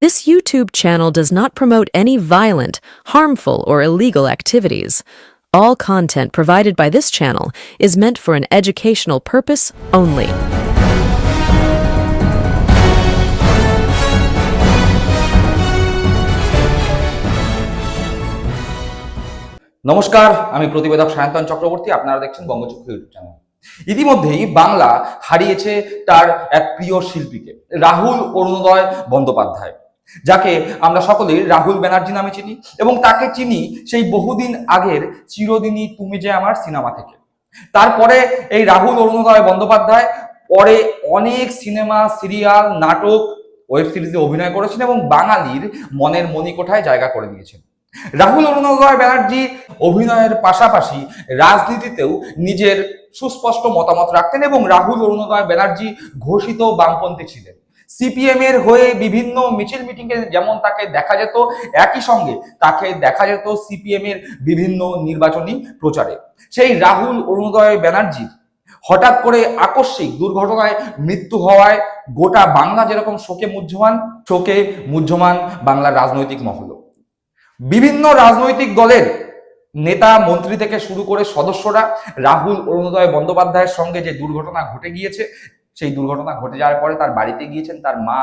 This YouTube channel does not promote any violent, harmful, or illegal activities. All content provided by this channel is meant for an educational purpose only. নমস্কার, আমি প্রতিবেদক সায়ন্তন চক্রবর্তী। আপনারা দেখছেন বঙ্গচক্ষু YouTube channel. ইতিমধ্যেই বাংলা হারিয়েছে তার এক প্রিয় শিল্পীকে, রাহুল অরুণোদয় বন্দ্যোপাধ্যায়, যাকে আমরা সকলেই রাহুল ব্যানার্জি নামে চিনি এবং তাকে চিনি সেই বহুদিন আগের চিরদিনই তুমি যে আমার সিনেমা থেকে। তারপরে এই রাহুল অরুণোদয় বন্দ্যোপাধ্যায় পরে অনেক সিনেমা, সিরিয়াল, নাটক, ওয়েব সিরিজে অভিনয় করেছেন এবং বাঙালির মনের মণিকোঠায় জায়গা করে নিয়েছেন। রাহুল অরুণোদয় ব্যানার্জি অভিনয়ের পাশাপাশি রাজনীতিতেও নিজের সুস্পষ্ট মতামত রাখতেন এবং রাহুল অরুণোদয় ব্যানার্জি ঘোষিত বামপন্থী ছিলেন। সিপিএম এর হয়ে বিভিন্ন মিছিল মিটিংয়ে যেমন তাকে দেখা যেত, একই সঙ্গে তাকে দেখা যেত সিপিএম এর বিভিন্ন নির্বাচনী প্রচারে। সেই রাহুল অরুণোদয় ব্যানার্জি হঠাৎ করে আকস্মিক দুর্ঘটনায় মৃত্যু হওয়ায় গোটা বাংলা যেরকম শোকে মুহ্যমান বাংলার রাজনৈতিক মহল। বিভিন্ন রাজনৈতিক দলের নেতা মন্ত্রী থেকে শুরু করে সদস্যরা রাহুল অরুণোদয় বন্দ্যোপাধ্যায়ের সঙ্গে যে দুর্ঘটনা ঘটে গিয়েছে, সেই দুর্ঘটনা ঘটে যাওয়ার পরে তার বাড়িতে গিয়েছেন, তার মা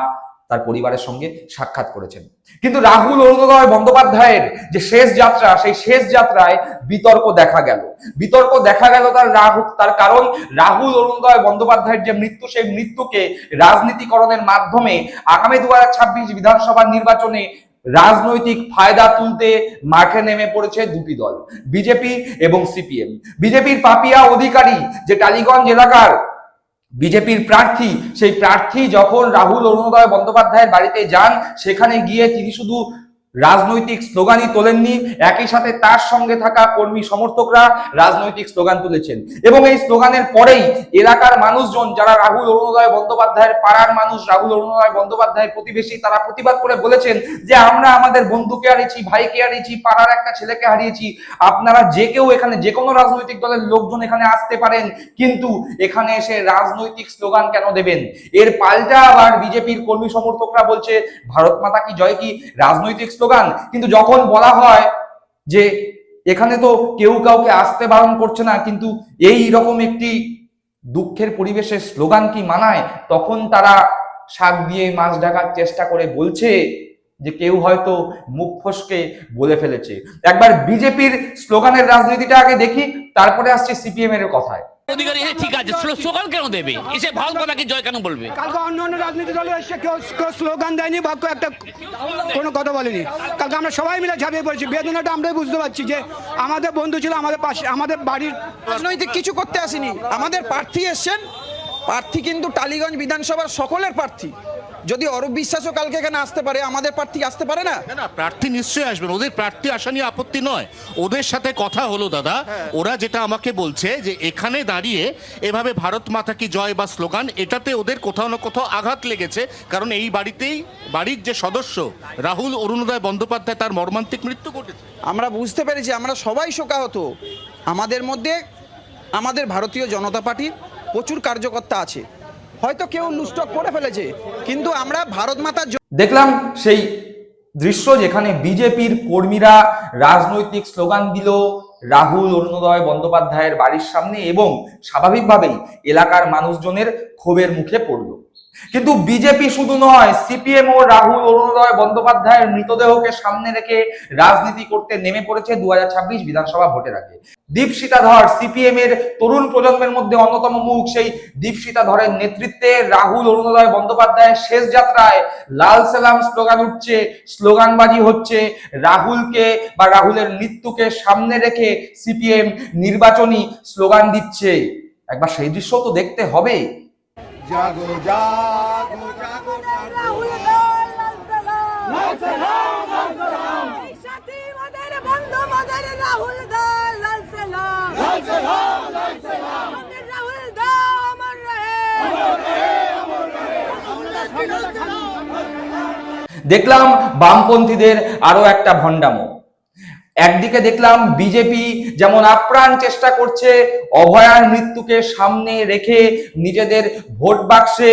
তার পরিবারের সঙ্গে সাক্ষাৎ করেছেন। কিন্তু রাহুল অরুণোদয় বন্দ্যোপাধ্যায়ের যে শেষ যাত্রা, সেই শেষ যাত্রায় বিতর্ক দেখা গেল তার কারণ রাহুল অরুণোদয় বন্দ্যোপাধ্যায়ের যে মৃত্যু, সেই মৃত্যুকে রাজনীতিকরণের মাধ্যমে আগামী 2026 বিধানসভা নির্বাচনে রাজনৈতিক ফায়দা তুলতে মাঠে নেমে পড়েছে দুটি দল, বিজেপি এবং সিপিএম। বিজেপির পাপিয়া অধিকারী, যে টালিগঞ্জ এলাকার বিজেপির প্রার্থী, সেই প্রার্থী যখন রাহুল অরুণোদয় বন্দ্যোপাধ্যায়ের বাড়িতে যান, সেখানে গিয়ে তিনি শুধু রাজনৈতিক স্লোগানই তোলেননি, একই সাথে তার সঙ্গে থাকা কর্মী সমর্থকরা রাজনৈতিক স্লোগান তুলেছেন এবং এই স্লোগানের পরেই এলাকার মানুষজন, যারা রাহুল অরুণোদয় বন্দ্যোপাধ্যায়ের পাড়ার মানুষ, রাহুল অরুণোদয় বন্দ্যোপাধ্যায়ের প্রতিবেশী, তারা প্রতিবাদ করে বলেছেন যে আমরা আমাদের বন্ধুকে হারিয়েছি, ভাইকে হারিয়েছি, পাড়ার একটা ছেলেকে হারিয়েছি। আপনারা যে কেউ এখানে, যে কোনো রাজনৈতিক দলের লোকজন এখানে আসতে পারেন, কিন্তু এখানে এসে রাজনৈতিক স্লোগান কেন দেবেন? এর পাল্টা আবার বিজেপির কর্মী সমর্থকরা বলছে ভারত মাতা কি জয় কি রাজনৈতিক স্লোগান। কিন্তু যখন বলা হয় যে এখানে তো কেউ কাউকে আসতে বারণ করছে না, কিন্তু এই রকম একটি দুঃখের পরিবেশে স্লোগান কি মানায়, তখন তারা শাক দিয়ে মাছ ঢাকার চেষ্টা করে বলছে যে কেউ হয়তো মুখ ফসকে বলে ফেলেছে। একবার বিজেপির স্লোগানের রাজনীতিটা আগে দেখি, তারপরে আসছে সিপিএম এর কথায়। অধিকারী ঠিক আছে, স্লোগান কেন দেবে? এসে ভারত মাতাকে জয় কেন বলবে? কালকে অন্য রাজনীতি দলে এসে কেউ স্লোগান দেয়নি, বাক্য একটা কোনো কথা বলেনি। কালকে আমরা সবাই মিলে ঝাঁপিয়ে পড়েছি। বেদনাটা আমরাই বুঝতে পারছি যে আমাদের বন্ধু ছিল, আমাদের পাশে, আমাদের বাড়ির। রাজনৈতিক কিছু করতে আসেনি, আমাদের প্রার্থী এসছেন। প্রার্থী কিন্তু টালিগঞ্জ বিধানসভার সকলের প্রার্থী। যদি অরূপ বিশ্বাসও কালকে এখানে আসতে পারে, আমাদের প্রার্থী আসতে পারে না? না, প্রার্থী নিশ্চয়ই আসবেন, ওদের প্রার্থী আসা নিয়ে আপত্তি নয়। ওদের সাথে কথা হলো দাদা, ওরা যেটা আমাকে বলছে যে এখানে দাঁড়িয়ে এভাবে ভারত মাতা কি জয় বা স্লোগান, এটাতে ওদের কোথাও না কোথাও আঘাত লেগেছে। কারণ এই বাড়ির যে সদস্য রাহুল অরুণোদয় বন্দ্যোপাধ্যায়, তার মর্মান্তিক মৃত্যু ঘটেছে। আমরা বুঝতে পেরেছি, আমরা সবাই শোকাহত। আমাদের মধ্যে আমাদের ভারতীয় জনতা পার্টির প্রচুর কার্যকর্তা আছে, হয়তো কেউ লুস্টক করে ফেলেছে, কিন্তু আমরা ভারত মাতার। দেখলাম সেই দৃশ্য যেখানে বিজেপির কর্মীরা রাজনৈতিক স্লোগান দিল রাহুল অরুণোদয় বন্দ্যোপাধ্যায়ের বাড়ির সামনে এবং স্বাভাবিকভাবেই এলাকার মানুষজনের ক্ষোভের মুখে পড়ল। কিন্তু বিজেপি শুধু নয়, সিপিএম ও রাহুল অরুণোদয় বন্দ্যোপাধ্যায়ের মৃতদেহকে সামনে রেখে রাজনীতি করতে নেমে পড়েছে 2026 বিধানসভা ভোটের আগে। দীপশিতা ধর, সিপিএম এর তরুণ প্রজন্মের মধ্যে অন্যতম মুখ, সেই দীপশিতা ধরের নেতৃত্বে রাহুল অরুণোদয় বন্দ্যোপাধ্যায়ের শেষ যাত্রায় লাল সালাম স্লোগান উঠছে, স্লোগানবাজি হচ্ছে। রাহুলকে বা রাহুলের মৃত্যুকে সামনে রেখে সিপিএম নির্বাচনী স্লোগান দিচ্ছে। একবার সেই দৃশ্য তো দেখতে হবে। জাগো জাগো জাগো রাহুল লাল সালাম, লাল সালাম, লাল সালাম, এই সাথী মদের বন্ধু মদের রাহুল লাল সালাম, লাল সালাম, লাল সালাম, মদের রাহুল দা অমর রহে, অমর রহে, অমর রহে। দেখলাম বামপন্থীদের আরো একটা ভণ্ডামো। একদিকে দেখলাম বিজেপি যেমন আপ্রাণ চেষ্টা করছে অভয়ার মৃত্যুকে সামনে রেখে নিজেদের ভোট বাক্সে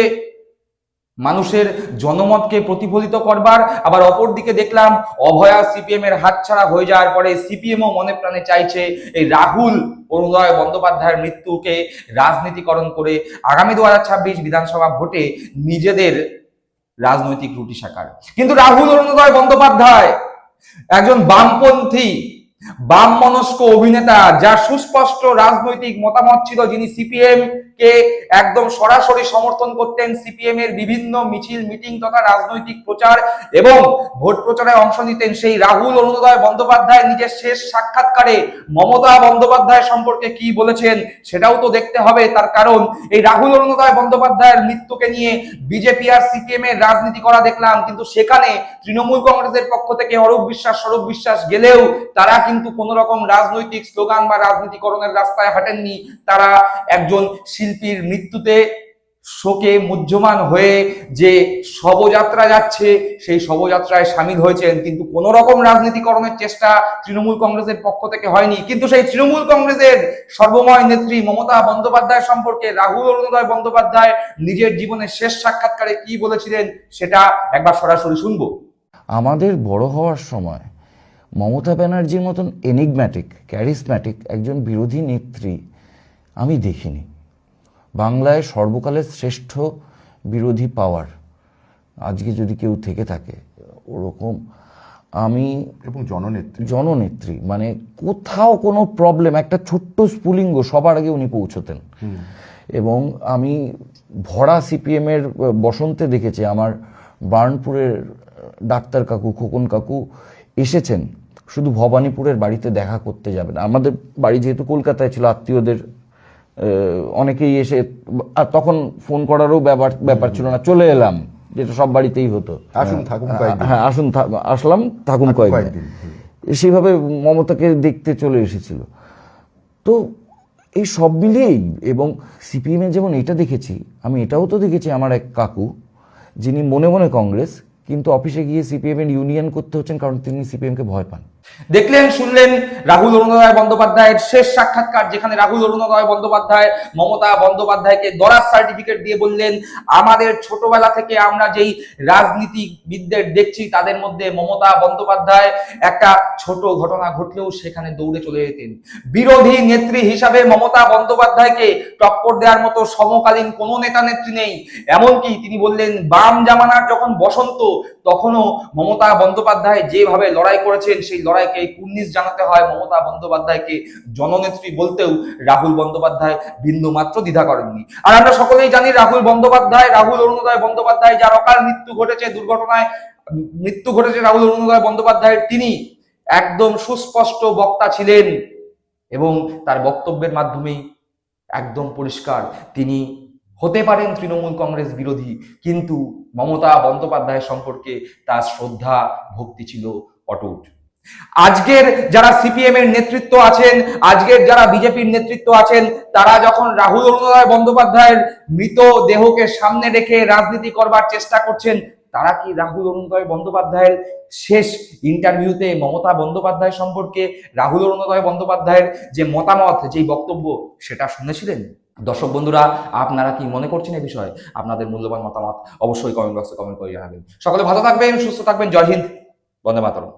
মানুষের জনমতকে প্রতিফলিত করবার, আবার অপর দিকে দেখলাম অভয়া সিপিএম এর হাতছাড়া হয়ে যাওয়ার পরে সিপিএমও মনে প্রাণে চাইছে এই রাহুল অরুণোদয় বন্দ্যোপাধ্যায়ের মৃত্যুকে রাজনীতিকরণ করে আগামী 2026 বিধানসভা ভোটে নিজেদের রাজনৈতিক রুটি শাখার। কিন্তু রাহুল অরুণোদয় বন্দ্যোপাধ্যায় একজন বামপন্থী বাম মনস্ক অভিনেতা, যার সুস্পষ্ট রাজনৈতিক মতামত ছিল, যিনি সিপিএম কে একদম সরাসরি সমর্থন করতেন, সিপিএম এর বিভিন্ন মিছিল মিটিং তথা রাজনৈতিক প্রচার এবং ভোট প্রচারে অংশ নিতেন। সেই রাহুল অরুণোদয় বন্দ্যোপাধ্যায় নিজের শেষ সাক্ষাৎকারে মমতা বন্দ্যোপাধ্যায় সম্পর্কে কি বলেছেন সেটাও তো দেখতে হবে। তার কারণ এই রাহুল অরুণোদয় বন্দ্যোপাধ্যায়ের মৃত্যুকে নিয়ে বিজেপি আর সিপিএম এর রাজনীতি করা দেখলাম, কিন্তু সেখানে তৃণমূল কংগ্রেসের পক্ষ থেকে অরূপ বিশ্বাস স্বরূপ বিশ্বাস গেলেও তারা কিন্তু কোন রকম রাজনৈতিক স্লোগান বা রাজনীতিকরণের রাস্তায় হাঁটেননি। তারা একজন শিল্পীর মৃত্যুতে শোকে মুহ্যমান হয়ে যে শবযাত্রা যাচ্ছে সেই শবযাত্রায় সামিল হয়েছেন, কিন্তু কোন রকম রাজনীতিকরণের চেষ্টা তৃণমূল কংগ্রেসের পক্ষ থেকে হয়নি। কিন্তু সেই তৃণমূল কংগ্রেসের সর্বময় নেত্রী মমতা বন্দ্যোপাধ্যায় সম্পর্কে রাহুল অরুণোদয় বন্দ্যোপাধ্যায় নিজের জীবনের শেষ সাক্ষাৎকারে কি বলেছিলেন সেটা একবার সরাসরি শুনবো। আমাদের বড় হওয়ার সময় মমতা ব্যানার্জির মতন এনিগম্যাটিক ক্যারিসম্যাটিক একজন বিরোধী নেত্রী আমি দেখিনি। বাংলায় সর্বকালের শ্রেষ্ঠ বিরোধী পাওয়ার আজকে যদি কেউ থেকে থাকে ওরকম আমি, এবং জননেত্রী মানে কোথাও কোনো প্রবলেম, একটা ছোট্ট স্ফুলিঙ্গ সবার আগে উনি পৌঁছতেন। এবং আমি ভরা সিপিএমের বসন্তে দেখেছি আমার বার্নপুরের ডাক্তার কাকু, খোকন কাকু এসেছেন শুধু ভবানীপুরের বাড়িতে দেখা করতে যাবেন। আমাদের বাড়ি যেহেতু কলকাতায় ছিল, আত্মীয়দের অনেকেই এসে, আর তখন ফোন করারও ব্যাপার ছিল না, চলে এলাম, যেটা সব বাড়িতেই হতো, হ্যাঁ আসলাম থাকুন কয়েকদিন, সেইভাবে মমতাকে দেখতে চলে এসেছিল। তো এই সব মিলিয়েই, এবং সিপিএমে যেমন এটা দেখেছি, আমি এটাও তো দেখেছি আমার এক কাকু যিনি মনে মনে কংগ্রেস, কিন্তু অফিসে গিয়ে সিপিএম এর ইউনিয়ন করতে হচ্ছেন কারণ তিনি সিপিএম কে ভয় পান। দেখলেন শুনলেন রাহুল অরুণোদয় বন্দ্যোপাধ্যায়ের শেষ সাক্ষাৎকার, যেখানে রাহুল অরুণোদয় বন্দ্যোপাধ্যায় মমতা বন্দ্যোপাধ্যায়কে দরাজ সার্টিফিকেট দিয়ে বললেন, আমাদের ছোটবেলা থেকে আমরা যেই রাজনীতিবিদদের দেখছি তাদের মধ্যে মমতা বন্দ্যোপাধ্যায় একটা ছোট ঘটনা ঘটলেও সেখানে দৌড়ে চলে যেতেন। বিরোধী নেত্রী হিসাবে মমতা বন্দ্যোপাধ্যায়কে টক্কর দেওয়ার মতো সমকালীন কোনো নেতা নেত্রী নেই। এমনকি তিনি বললেন বাম জামানার যখন বসন্ত তখনও মমতা বন্দ্যোপাধ্যায় যেভাবে লড়াই করেছেন সেই লড়াইকে কুর্নিশ জানাতে হয় মমতা বন্দ্যোপাধ্যায়কে জননেত্রী বলতেও রাহুল বন্দ্যোপাধ্যায় বিন্দু মাত্র দ্বিধা করেননি। আর আমরা সকলেই জানি রাহুল অরুণোদয় বন্দ্যোপাধ্যায় যার অকাল মৃত্যু ঘটেছে, দুর্ঘটনায় মৃত্যু ঘটেছে রাহুল অরুণোদয় বন্দ্যোপাধ্যায়ের, তিনি একদম সুস্পষ্ট বক্তা ছিলেন এবং তার বক্তব্যের মাধ্যমেই একদম পরিষ্কার তিনি হতে পারেন তৃণমূল কংগ্রেস বিরোধী, কিন্তু মমতা বন্দ্যোপাধ্যায় সম্পর্কে তার শ্রদ্ধা ভক্তি ছিল অটুট। আজকের যারা সিপিএম এর নেতৃত্ব আছেন, আজকের যারা বিজেপির নেতৃত্ব আছেন, তারা যখন রাহুল অরুণোদয় বন্দ্যোপাধ্যায়ের মৃত দেহকে সামনে রেখে রাজনীতি করবার চেষ্টা করছেন, তারা কি রাহুল অরুণোদয় বন্দ্যোপাধ্যায়ের শেষ ইন্টারভিউতে মমতা বন্দ্যোপাধ্যায় সম্পর্কে রাহুল অরুণোদয় বন্দ্যোপাধ্যায়ের যে মতামত, যে বক্তব্য সেটা শুনেছিলেন? দর্শক বন্ধুরা, আপনারা কি মনে করছেন এই বিষয়ে? আপনাদের মূল্যবান মতামত অবশ্যই কমেন্ট বক্সে কমেন্ট করে জানাবেন। সকলে ভালো থাকবেন, সুস্থ থাকবেন। জয় হিন্দ, বন্দে মাতরম।